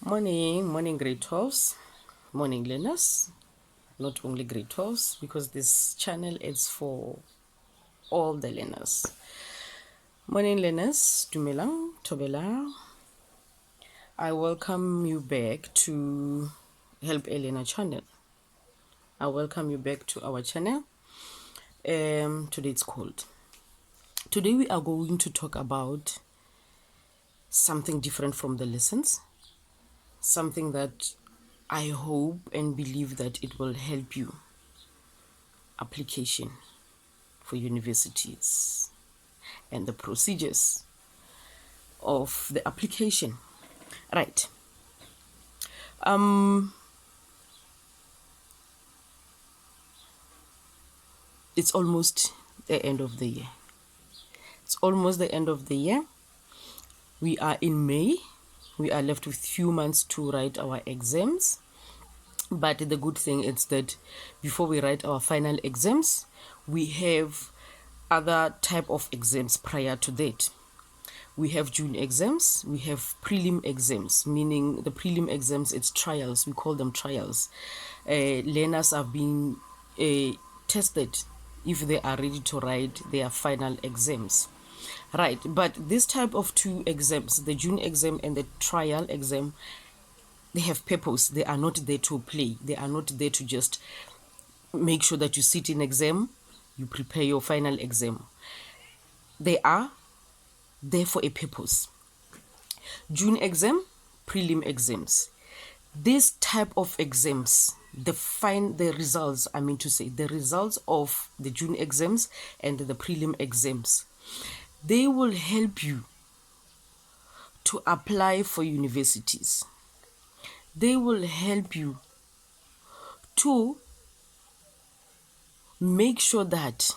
Morning grade 12s, morning learners, not only grade 12s, because this channel is for all the learners. Morning learners, Dumelang, Tobela. I welcome you back to Help Elena channel. I welcome you back to our channel. Today it's called. Today we are going to talk about something different from the lessons, something that I hope and believe that it will help you. Application for universities and the procedures of the application. Right. It's almost the end of the year. It's almost the end of the year. We are in May. We are left with few months to write our exams. But the good thing is that before we write our final exams, we have other type of exams prior to that. We have June exams, we have prelim exams, meaning the prelim exams, it's trials, we call them trials. Learners are being tested if they are ready to write their final exams. Right, but this type of two exams, the June exam and the trial exam, they have purpose. They are not there to play. They are not there to just make sure that you sit in exam, you prepare your final exam. They are there for a purpose. June exam, prelim exams. This type of exams, the results of the June exams and the prelim exams, they will help you to apply for universities. They will help you to make sure that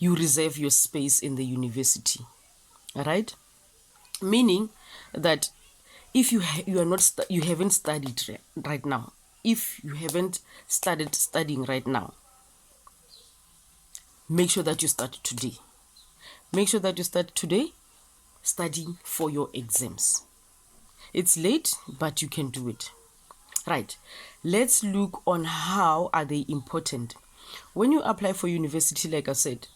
you reserve your space in the university. All right? Meaning that if you haven't studied right now, if you haven't started studying right now, make sure that you start today. Make sure that you start today studying for your exams. It's late, but you can do it. Right. Let's look on how are they important. When you apply for university, like I said,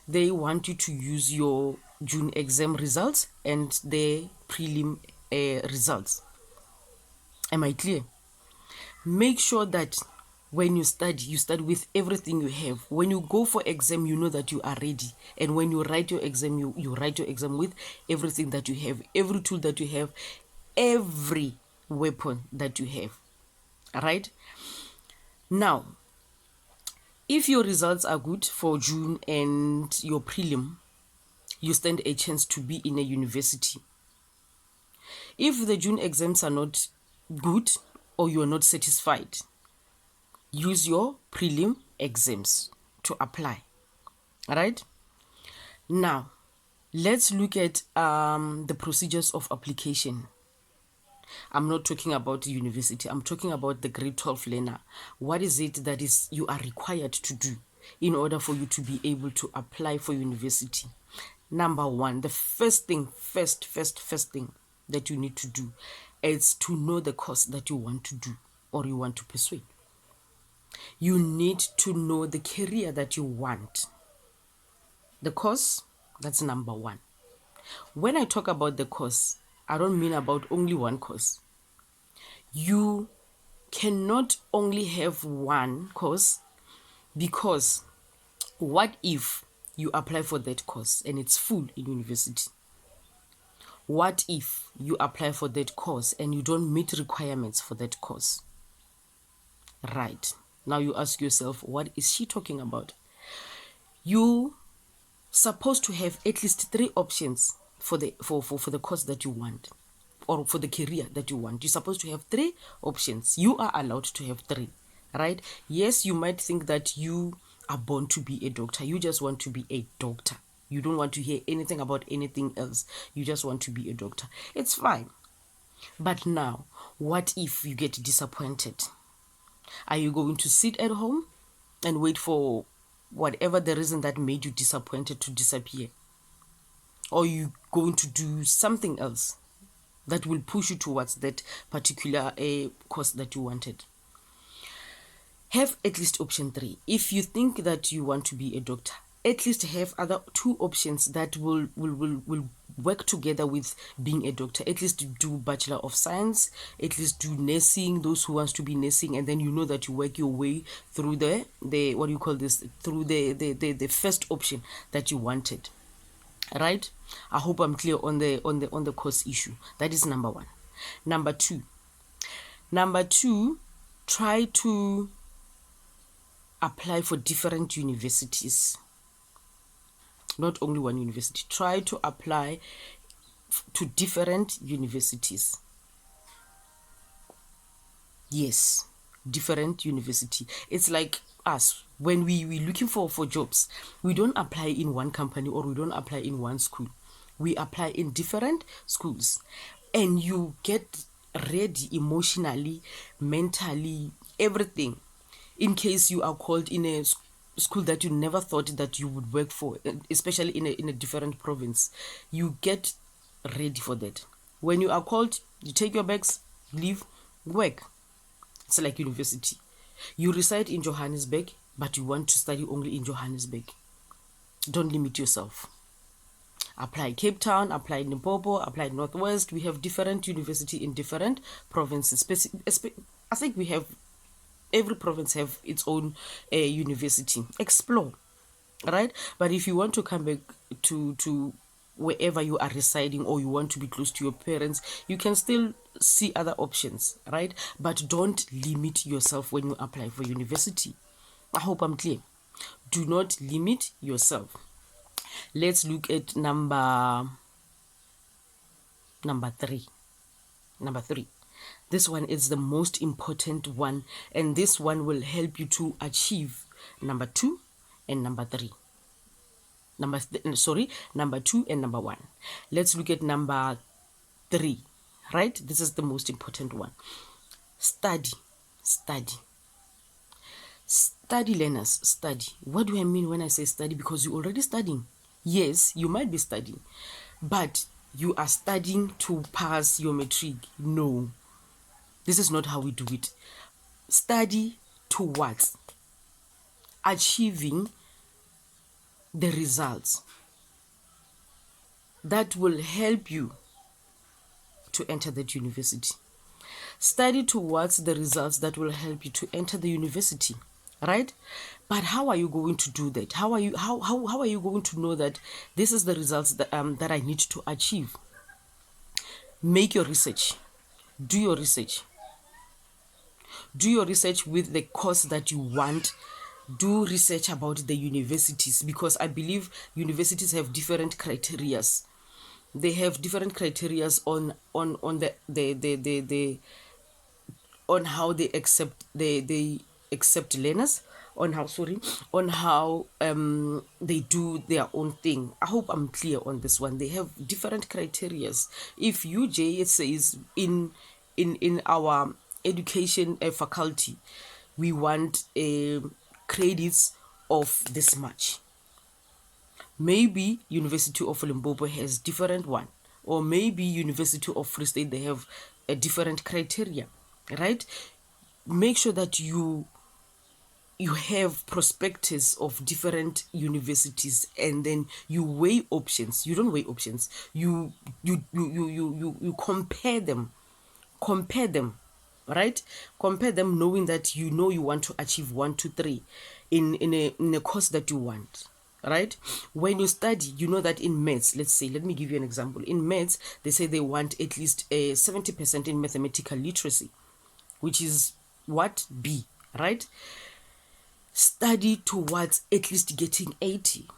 they want you to use your June exam results and the prelim results. Am I clear? Make sure that when you study with everything you have. When you go for exam, you know that you are ready. And when you write your exam, you write your exam with everything that you have, every tool that you have, every weapon that you have. All right? Now, if your results are good for June and your prelim, you stand a chance to be in a university. If the June exams are not good or you are not satisfied, use your prelim exams to apply. All right? Now, let's look at the procedures of application. I'm not talking about the university. I'm talking about the grade 12 learner. What is it that is you are required to do in order for you to be able to apply for university? Number one, the first thing that you need to do is to know the course that you want to do or you want to pursue. You need to know the career that you want. The course, that's number one. When I talk about the course, I don't mean about only one course. You cannot only have one course, because what if you apply for that course and it's full in university? What if you apply for that course and you don't meet requirements for that course? Right. Now you ask yourself, what is she talking about? You supposed to have at least 3 options for the course that you want, or for the career that you want. You're supposed to have 3 options. You are allowed to have 3, right? Yes, you might think that you are born to be a doctor. You just want to be a doctor. You don't want to hear anything about anything else. You just want to be a doctor. It's fine. But now, what if you get disappointed? Are you going to sit at home and wait for whatever the reason that made you disappointed to disappear? Or are you going to do something else? that will push you towards that particular course that you wanted. Have at least option 3. If you think that you want to be a doctor, at least have other 2 options that will work together with being a doctor. At least do Bachelor of Science, at least do nursing, those who wants to be nursing, and then you know that you work your way through the what do you call this, through the first option that you wanted. Right? I hope I'm clear on the course issue. That is number 1. Number 2, try to apply for different universities. Not only one university. Try to apply to different universities. Yes, different university. It's like us. When we looking for jobs, we don't apply in one company or we don't apply in one school. We apply in different schools. And you get ready emotionally, mentally, everything, in case you are called in a school that you never thought that you would work for, especially in a different province. You get ready for that. When you are called, you take your bags, leave, work. It's like university. You reside in Johannesburg, but you want to study only in Johannesburg. Don't limit yourself. Apply Cape Town, apply Limpopo, apply Northwest. We have different university in different provinces. I think we have, every province have its own university. Explore, right? But if you want to come back to wherever you are residing, or you want to be close to your parents, you can still see other options, right? But don't limit yourself when you apply for university. I hope I'm clear. Do not limit yourself. Let's look at number 3. Number 3. This one is the most important one, and this one will help you to achieve number 2 and number 3. Number 2 and number 1. Let's look at number 3, right? This is the most important one. Study. Study, learners, study. What do I mean when I say study? Because you're already studying. Yes, you might be studying, but you are studying to pass your matric. No, this is not how we do it. Study towards achieving the results that will help you to enter that university. Study towards the results that will help you to enter the university, right? But how are you going to do that? How are you going to know that this is the results that that I need to achieve? Make your research. Do your research. Do your research with the course that you want. Do research about the universities, because I believe universities have different criterias. They have different criterias on the on how they accept learners, on how they do their own thing. I hope I'm clear on this one. They have different criterias. If UJ says in our education faculty, we want credits of this much, maybe University of Limpopo has different one, or maybe University of Free State, they have a different criteria, right? Make sure that you have prospectus of different universities, and then you weigh options. You don't weigh options, you compare them, right? Compare them, knowing that you know you want to achieve 1, 2, 3 in a course that you want, right? When you study, you know that in maths, let's say, let me give you an example. In maths, they say they want at least a 70% in mathematical literacy, which is what? B, right? Study towards at least getting 80.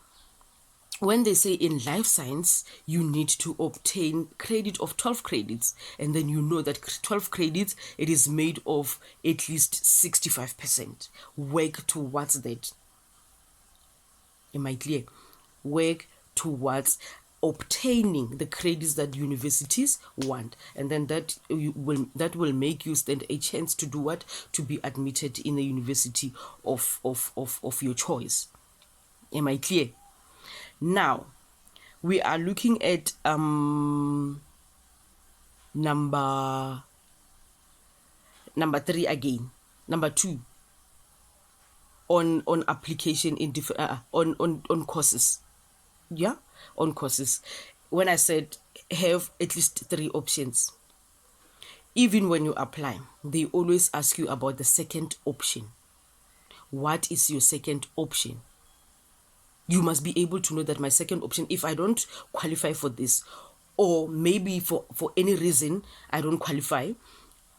When they say in life science, you need to obtain credit of 12 credits, and then you know that 12 credits, it is made of at least 65%. Work towards that. Am I clear? Work towards obtaining the credits that universities want, and then that will make you stand a chance to do what? To be admitted in a university of your choice. Am I clear? Now we are looking at Number three again. Number two, on application in different on courses. Yeah, on courses. When I said have at least three options, even when you apply, they always ask you about the second option. What is your second option? You must be able to know that my second option, if I don't qualify for this, or maybe for any reason I don't qualify,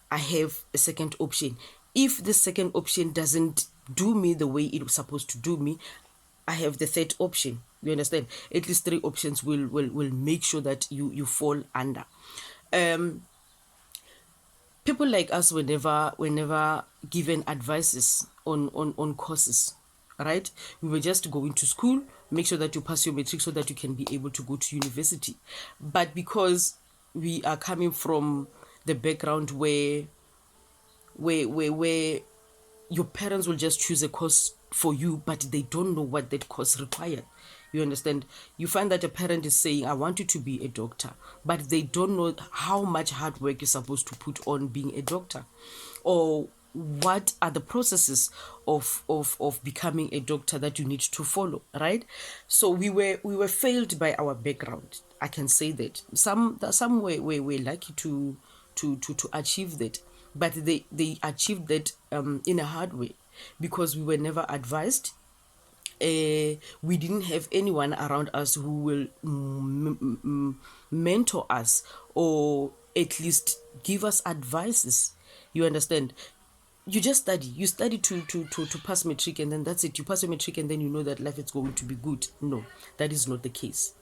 I have a second option. If the second option doesn't do me the way it was supposed to do me, I have the third option. You understand? At least three options will make sure that you fall under. People like us were never given advices on courses, right? We were just going to school, make sure that you pass your matric so that you can be able to go to university. But because we are coming from the background where your parents will just choose a course for you, but they don't know what that course required. You understand? You find that a parent is saying, I want you to be a doctor, but they don't know how much hard work you're supposed to put on being a doctor, or what are the processes of becoming a doctor that you need to follow, right? So we were failed by our background. I can say that some were lucky to achieve that, but they achieved that in a hard way, because we were never advised. We didn't have anyone around us who will mentor us, or at least give us advices. You understand? You just study. You study to pass matric, and then that's it. You pass your matric, and then you know that life is going to be good. No, that is not the case.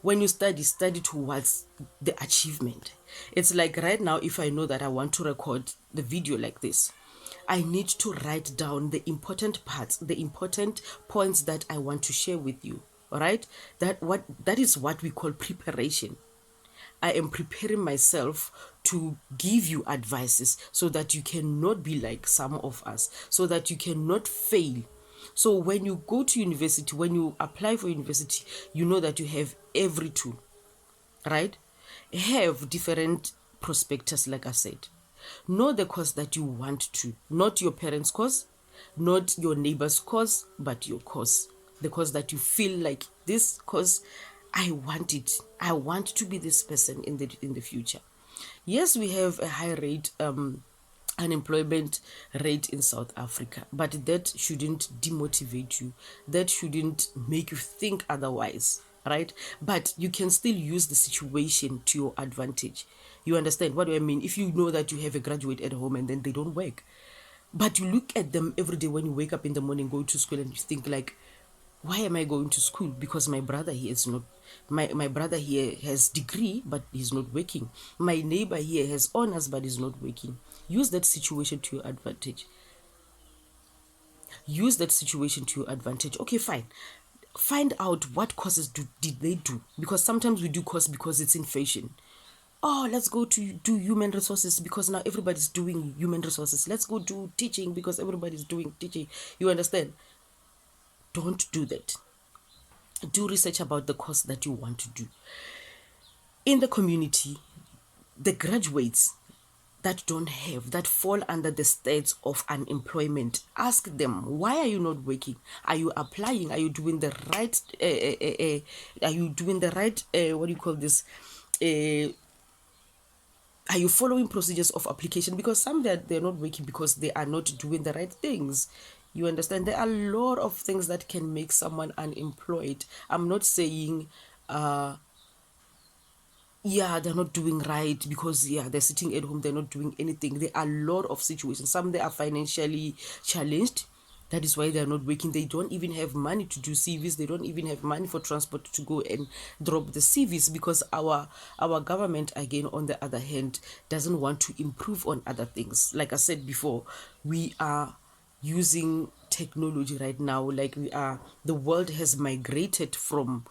When you study towards the achievement. It's like right now, if I know that I want to record the video like this, I need to write down the important parts, the important points that I want to share with you. All right? That is what we call preparation. I am preparing myself to give you advices so that you cannot be like some of us, so that you cannot fail. So when you go to university, when you apply for university, you know that you have every tool, right? Have different prospectus, like I said. Know the course that you want to, not your parents' course, not your neighbor's course, but your course. The course that you feel like, this course, I want it. I want to be this person in the future. Yes, we have a high rate unemployment rate in South Africa, but that shouldn't demotivate you. That shouldn't make you think otherwise, right? But you can still use the situation to your advantage. You understand what do I mean? If you know that you have a graduate at home and then they don't work, but you look at them every day when you wake up in the morning, go to school, and you think like, why am I going to school? Because my brother here is not, my brother here has degree but he's not working. My neighbor here has honors but he's not working. Use that situation to your advantage. Use that situation to your advantage. Okay, fine. Find out what courses did they do, because sometimes we do course because it's in fashion. Oh, let's go to do human resources because now everybody's doing human resources. Let's go do teaching because everybody's doing teaching. You understand? Don't do that. Do research about the course that you want to do. In the community, the graduates that fall under the states of unemployment, ask them, why are you not working? Are you applying? Are you doing the right are you doing the right what do you call this, are you following procedures of application? Because some they're not working because they are not doing the right things. You understand? There are a lot of things that can make someone unemployed. I'm not saying yeah, they're not doing right because yeah, they're sitting at home, they're not doing anything. There are a lot of situations. Some they are financially challenged. That is why they're not working. They don't even have money to do CVs. They don't even have money for transport to go and drop the CVs, because our government, again, on the other hand, doesn't want to improve on other things. Like I said before, we are using technology right now. Like the world has migrated from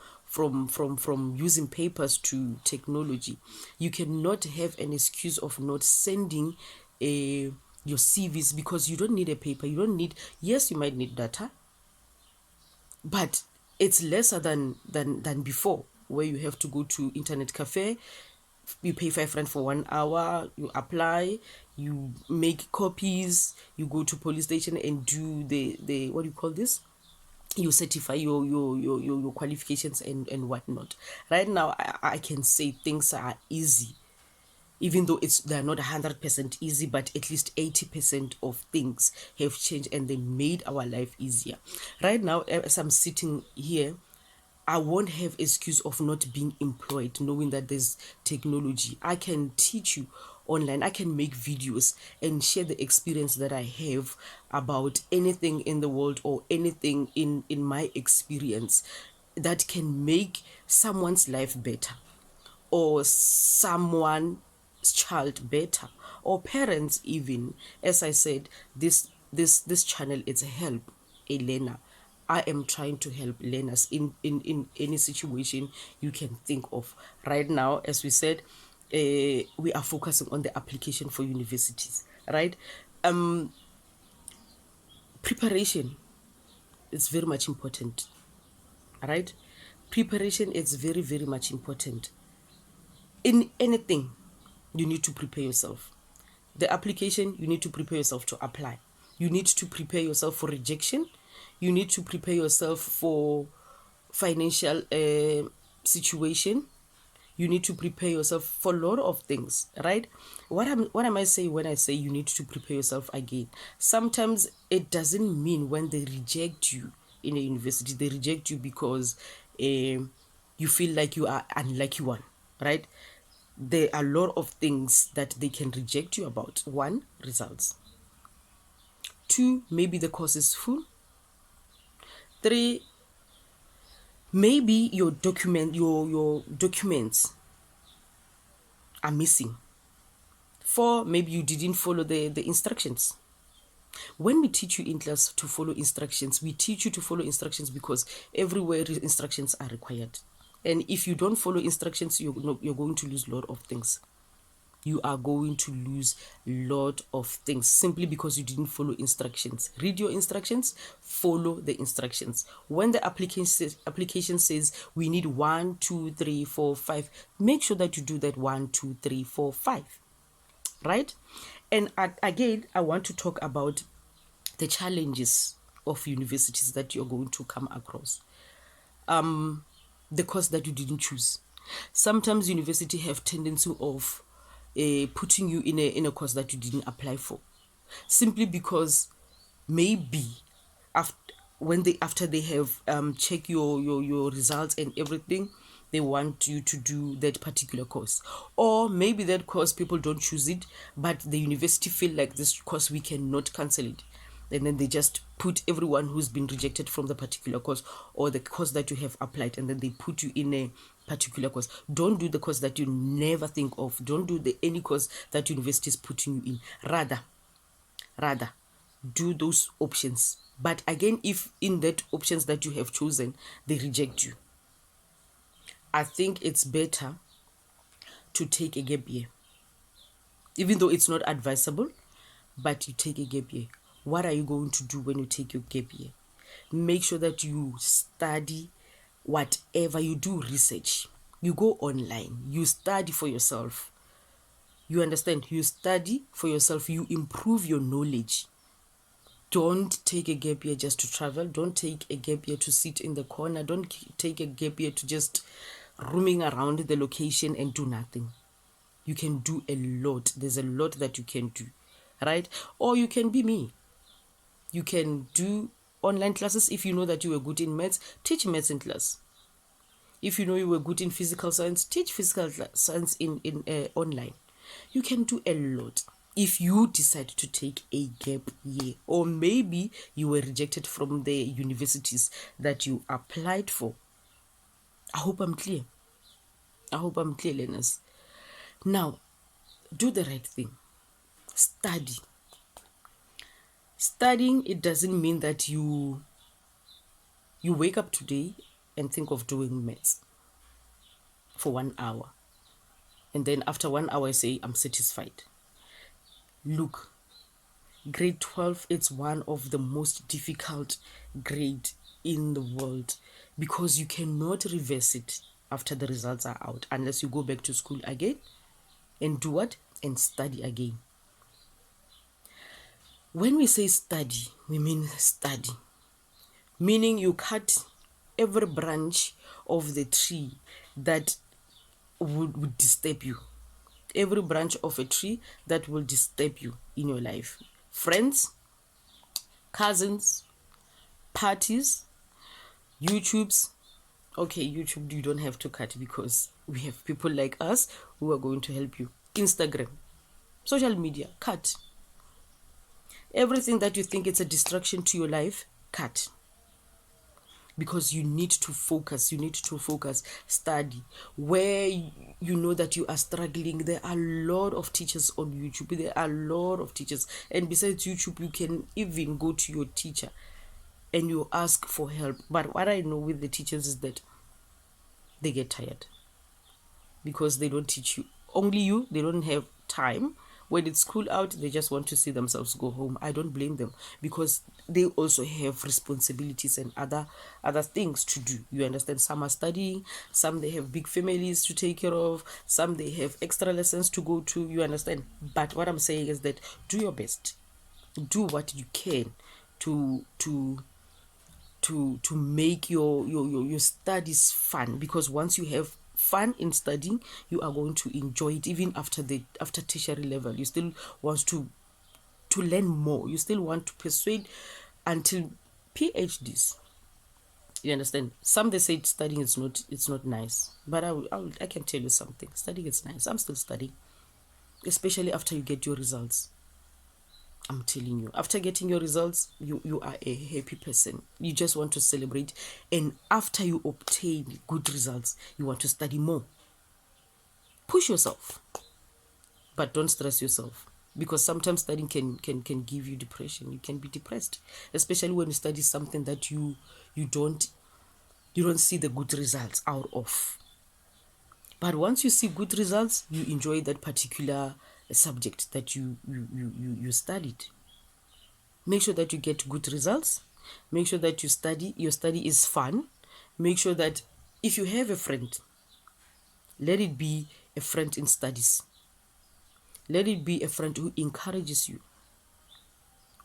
using papers to technology. You cannot have an excuse of not sending your CVs because you don't need a paper. You don't need, yes, you might need data, but it's lesser than before, where you have to go to internet cafe, You pay 5 rand for 1 hour, you apply, you make copies, you go to police station and do the what do you call this, you certify your qualifications and whatnot. Right now I can say things are easy, even though they're not 100% easy, but at least 80% of things have changed and they made our life easier. Right now, as I'm sitting here, I won't have excuse of not being employed, knowing that there's technology. I can teach you online. I can make videos and share the experience that I have about anything in the world or anything in my experience that can make someone's life better, or someone's child better, or parents even. As I said, this channel is a help a learner. I am trying to help learners in any situation you can think of. Right now, as we said, we are focusing on the application for universities, right? Preparation is very much important, right? Preparation is very, very much important. In anything, you need to prepare yourself. The application, you need to prepare yourself to apply. You need to prepare yourself for rejection. You need to prepare yourself for financial situation. You need to prepare yourself for a lot of things, right? What am I saying when I say you need to prepare yourself again? Sometimes it doesn't mean when they reject you in a university, they reject you because you feel like you are unlucky one, right? There are a lot of things that they can reject you about. One, results. Two, maybe the course is full. Three, maybe your documents are missing. Four, maybe you didn't follow the instructions. When we teach you in class to follow instructions, we teach you to follow instructions because everywhere instructions are required. And if you don't follow instructions, you're going to lose a lot of things. You are going to lose a lot of things simply because you didn't follow instructions. Read your instructions, follow the instructions. When the application says we need 1, 2, 3, 4, 5, make sure that you do that 1, 2, 3, 4, 5, right? And again, I want to talk about the challenges of universities that you're going to come across. The course that you didn't choose. Sometimes university have tendency of putting you in a course that you didn't apply for, simply because maybe after after they have checked your results and everything, they want you to do that particular course. Or maybe that course people don't choose it, but the university feel like this course we cannot cancel it, and then they just put everyone who's been rejected from the particular course or the course that you have applied, and then they put you in a particular course. Don't do the course that you never think of. Don't do any course that university is putting you in. Rather do those options. But again, if in that options that you have chosen they reject you, I think it's better to take a gap year, even though it's not advisable, but you take a gap year. What are you going to do when you take your gap year? Make sure that you study whatever you do, research. You go online, you study for yourself. You understand? You study for yourself, you improve your knowledge. Don't take a gap year just to travel. Don't take a gap year to sit in the corner. Don't take a gap year to just roaming around the location and do nothing. You can do a lot. There's a lot that you can do, right? Or you can be me. You can do online classes. If you know that you were good in maths, teach maths in class. If you know you were good in physical science, teach physical science in online. You can do a lot if you decide to take a gap year, or maybe you were rejected from the universities that you applied for. I hope I'm clear. Learners. Now, do the right thing. Study. Studying, it doesn't mean that you wake up today and think of doing maths for 1 hour, and then after 1 hour I say I'm satisfied. Look, grade 12 is one of the most difficult grade in the world because you cannot reverse it. after the results are out, unless you go back to school again and do what? And study again. When we say study, we mean study, meaning you cut every branch of the tree that would disturb you, every branch of a tree that will disturb you in your life. Friends, cousins, parties, YouTubes. Okay, YouTube, you don't have to cut because we have people like us who are going to help you. Instagram, social media, cut. Everything that you think it's a distraction to your life, cut. Because you need to focus, study. Where you know that you are struggling, there are a lot of teachers on YouTube. There are a lot of teachers. And besides YouTube, you can even go to your teacher and you ask for help. But what I know with the teachers is that they get tired because they don't teach you. Only you, they don't have time. When it's school out, they just want to see themselves go home. I don't blame them because they also have responsibilities and other things to do. You understand? Some are studying, some they have big families to take care of, some they have extra lessons to go to. You understand? But what I'm saying is that do your best. Do what you can to make your studies fun, because once you have fun in studying, you are going to enjoy it. Even after tertiary level, you still want to learn more. You still want to persuade until PhDs. You understand? Some they say studying is not, it's not nice, but I can tell you something. Studying is nice. I'm still studying, especially after you get your results. I'm telling you, after getting your results, you are a happy person. You just want to celebrate. And after you obtain good results, you want to study more. Push yourself, but don't stress yourself. Because sometimes studying can give you depression. You can be depressed, especially when you study something that you don't see the good results out of. But once you see good results, you enjoy that particular subject that you studied. Make sure that you get good results. Make sure that your study is fun. Make sure that if you have a friend, let it be a friend in studies. Let it be a friend who encourages you,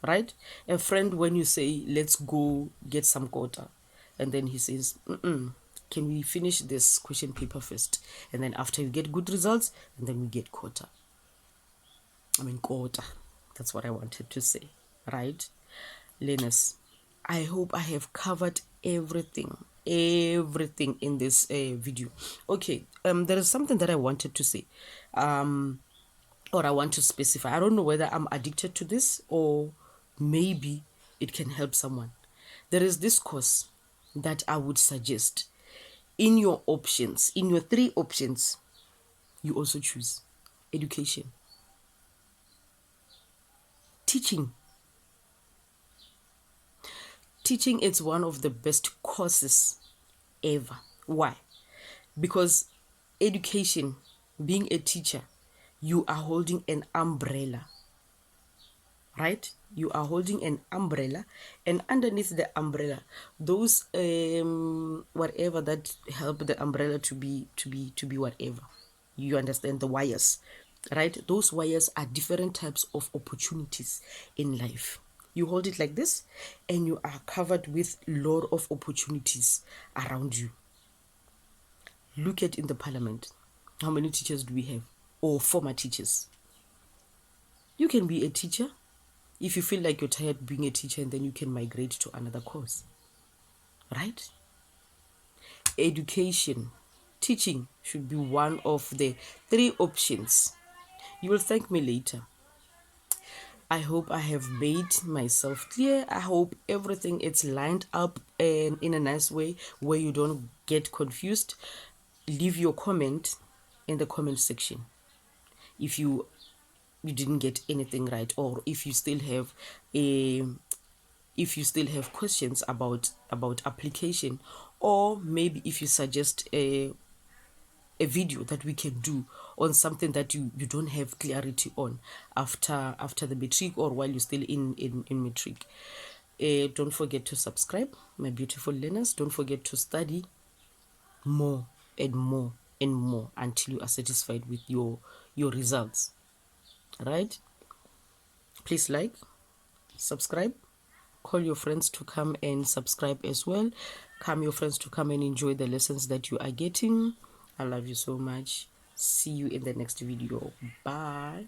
right? A friend when you say, let's go get some quota, and then he says, can we finish this question paper first? And then after you get good results, and then we get quota. Quota. That's what I wanted to say, right? Learners, I hope I have covered everything in this video. Okay, there is something that I wanted to say, or I want to specify. I don't know whether I'm addicted to this or maybe it can help someone. There is this course that I would suggest. In your options, in your 3 options, you also choose education, teaching. Teaching is one of the best courses ever. Why? Because education, being a teacher, you are holding an umbrella, right? You are holding an umbrella, and underneath the umbrella, those whatever that help the umbrella to be whatever. You understand, the wires, right? Those wires are different types of opportunities in life. You hold it like this, and you are covered with lot of opportunities around you. Look at in the parliament, how many teachers do we have, or former teachers? You can be a teacher. If you feel like you're tired being a teacher, and then you can migrate to another course, right? Education, teaching should be one of the 3 options. You will thank me later. I hope I have made myself clear. I hope everything is lined up and in a nice way where you don't get confused. Leave your comment in the comment section if you didn't get anything right, or if you still have questions about application, or maybe if you suggest a video that we can do on something that you don't have clarity on after the matric, or while you're still in matric. Don't forget to subscribe, my beautiful learners. Don't forget to study more add more and more until you are satisfied with your results. Right? Please like, subscribe, call your friends to come and subscribe as well. Come your friends to come and enjoy the lessons that you are getting. I love you so much. See you in the next video. Bye.